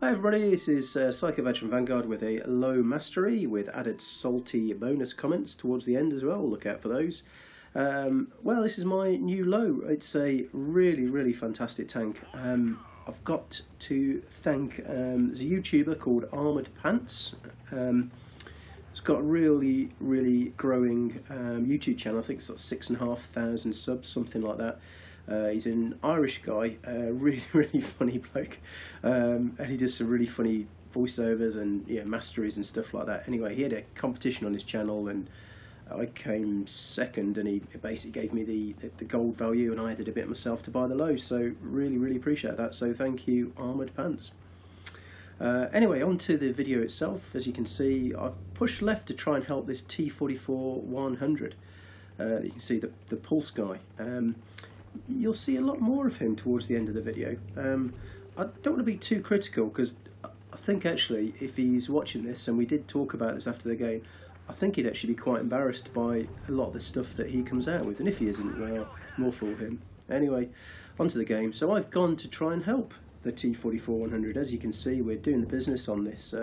Hi everybody, this is Psycho Veteran Vanguard with a low mastery with added salty bonus comments towards the end as well. Look out for those. Well, this is my new low. It's a really fantastic tank. I've got to thank there's a YouTuber called Armored Pants. It's got a really growing YouTube channel. I think it's got 6,500 subs, something like that. He's an Irish guy, really funny bloke, and he does some really funny voiceovers and masteries and stuff like that. Anyway, he had a competition on his channel and I came second, and he basically gave me the gold value, and I added a bit myself to buy the low. So really appreciate that. So thank you, Armoured Pants. Anyway, on to the video itself. As you can see, I've pushed left to try and help this T44-100. You can see the pulse guy. You'll see a lot more of him towards the end of the video. I don't want to be too critical, because I think actually if he's watching this, and we did talk about this after the game, I think he'd actually be quite embarrassed by a lot of the stuff that he comes out with, and if he isn't, well, more for him. Anyway, onto the game. So I've gone to try and help the T44-100. As you can see, we're doing the business on this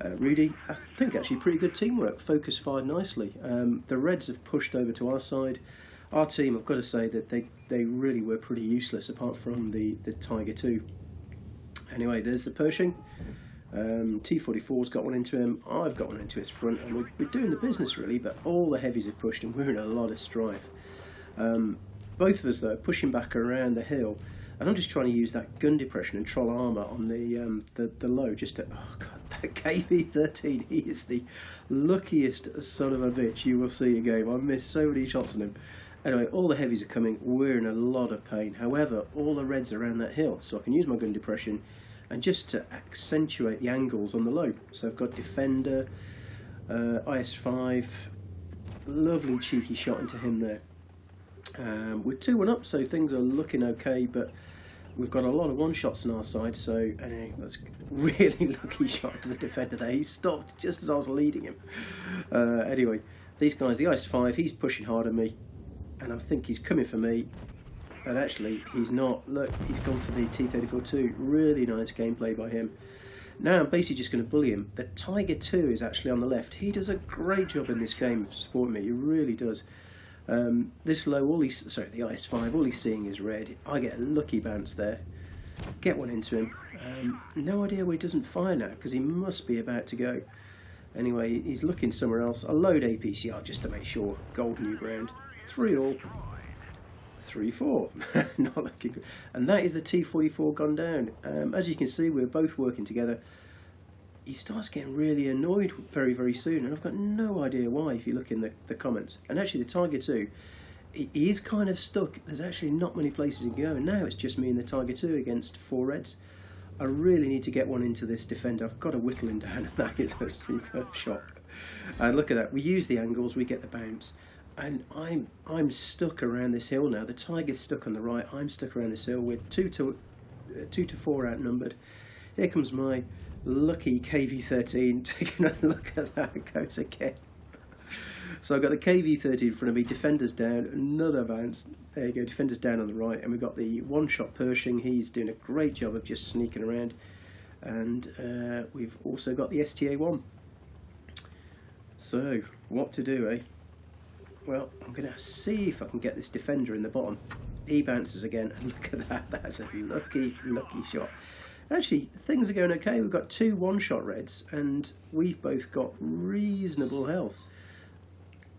Rudy. I think actually pretty good teamwork, focus fired nicely. The Reds have pushed over to our side. Our team, I've got to say that they really were pretty useless apart from the Tiger 2. Anyway, there's the Pershing. T44's got one into him, I've got one into his front, and we're doing the business really, but all the heavies have pushed and we're in a lot of strife. Both of us though, pushing back around the hill, and I'm just trying to use that gun depression and troll armour on the low, just to, oh god, that KV-13, he is the luckiest son of a bitch you will see a game. I missed so many shots on him. Anyway, all the heavies are coming, we're in a lot of pain. However, all the Reds are around that hill, so I can use my gun depression and just to accentuate the angles on the low. So I've got Defender, IS-5, lovely cheeky shot into him there. We're 2-1 up, so things are looking okay, but we've got a lot of one-shots on our side, so anyway, that's a really lucky shot to the Defender there. He stopped just as I was leading him. Anyway, these guys, the IS-5, he's pushing hard at me, and I think he's coming for me. But actually, he's not. Look, he's gone for the T34-2. Really nice gameplay by him. Now I'm basically just going to bully him. The Tiger 2 is actually on the left. He does a great job in this game of supporting me. He really does. This low, the IS-5, all he's seeing is red. I get a lucky bounce there. Get one into him. No idea where he doesn't fire now, because he must be about to go. Anyway, he's looking somewhere else. I'll load APCR just to make sure. Gold new ground. 3-all. 3-4, not looking good. And that is the T44 gone down. As you can see, we're both working together. He starts getting really annoyed very soon, and I've got no idea why if you look in the comments. And actually the Tiger 2, he is kind of stuck. There's actually not many places he can go, and now it's just me and the Tiger 2 against 4 Reds. I really need to get one into this Defender. I've got to whittle him down, and that is a superb shot. And look at that, we use the angles, we get the bounce. And I'm stuck around this hill now. The Tiger's stuck on the right. I'm stuck around this hill. We're 2 to 4 outnumbered. Here comes my lucky KV-13. Taking a look at that. It goes again. So I've got the KV-13 in front of me. Defender's down. Another bounce. There you go. Defender's down on the right. And we've got the one-shot Pershing. He's doing a great job of just sneaking around. And we've also got the STA-1. So what to do, eh? Well, I'm going to see if I can get this Defender in the bottom. He bounces again, and look at that, that's a lucky shot. Actually, things are going okay. We've got 2 one-shot Reds, and we've both got reasonable health.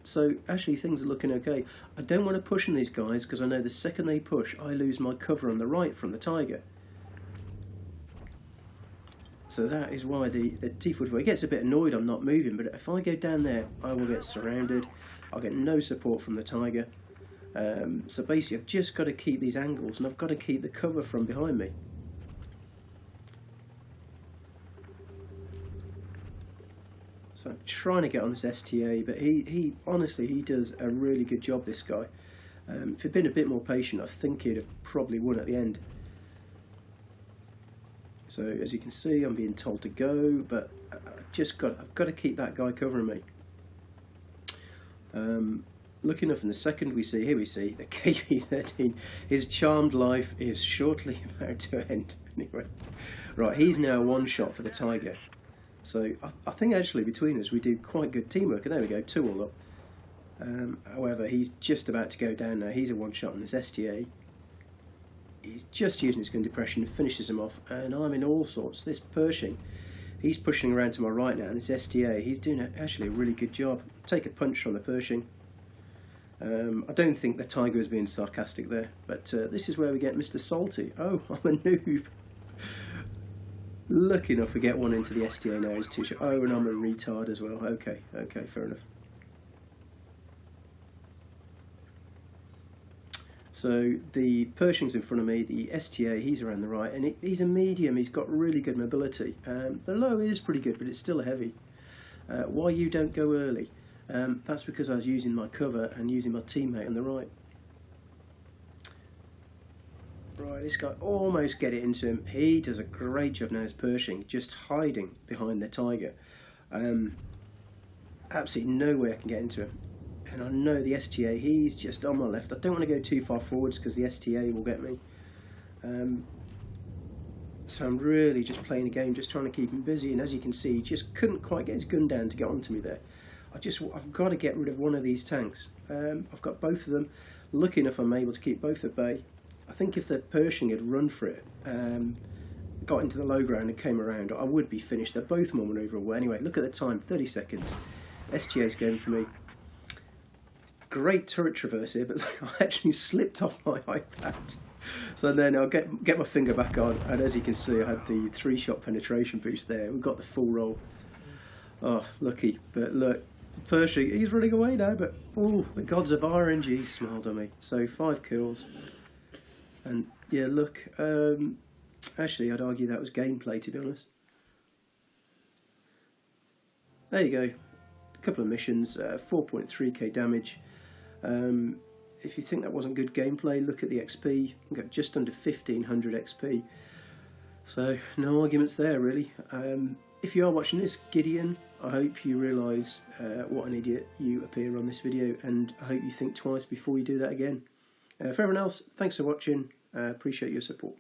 So actually, things are looking okay. I don't want to push on these guys, because I know the second they push, I lose my cover on the right from the Tiger. So that is why the T44, he gets a bit annoyed I'm not moving, but if I go down there, I will get surrounded. I'll get no support from the Tiger. So basically I've just got to keep these angles, and I've got to keep the cover from behind me. So I'm trying to get on this STA, but he honestly, he does a really good job, this guy. If he'd been a bit more patient, I think he'd have probably won at the end. So as you can see, I'm being told to go, but I've got to keep that guy covering me. Looking up in the second, we see the KV-13. His charmed life is shortly about to end. Anyway, Right, he's now one shot for the Tiger. So I think actually between us we do quite good teamwork. And there we go, 2-all up. However, he's just about to go down now. He's a one shot on this STA. He's just using his gun depression, finishes him off, and I'm in all sorts. This Pershing, he's pushing around to my right now, and this STA, he's doing actually a really good job. Take a punch from the Pershing. I don't think the Tiger was being sarcastic there, but this is where we get Mr. Salty. Oh, I'm a noob. Lucky enough we get one into the STA now. He's 2 shot. Oh, and I'm a retard as well. Okay, fair enough. So the Pershing's in front of me, the STA, he's around the right, and he's a medium, he's got really good mobility. The low is pretty good, but it's still heavy. Why you don't go early? That's because I was using my cover and using my teammate on the right. Right, this guy almost get it into him. He does a great job now as Pershing, just hiding behind the Tiger. Absolutely no way I can get into him. And I know the STA, he's just on my left. I don't want to go too far forwards because the STA will get me. So I'm really just playing a game, just trying to keep him busy. And as you can see, he just couldn't quite get his gun down to get onto me there. I've got to get rid of one of these tanks. I've got both of them. Lucky enough I'm able to keep both at bay. I think if the Pershing had run for it, got into the low ground and came around, I would be finished. They're both manoeuvrable. Anyway, look at the time, 30 seconds. STA's going for me. Great turret traverse here, but I actually slipped off my iPad. So then I'll get my finger back on, and as you can see, I had the 3-shot penetration boost there. We've got the full roll. Oh, lucky. But look, Pershing, he's running away now, but oh, the gods of RNG smiled on me. So 5 kills. And yeah, look, actually I'd argue that was gameplay, to be honest. There you go. A couple of missions, 4.3k damage. If you think that wasn't good gameplay, look at the XP. We got just under 1500 XP. So no arguments there, really. If you are watching this, Gideon, I hope you realise what an idiot you appear on this video, and I hope you think twice before you do that again. For everyone else, thanks for watching. Appreciate your support.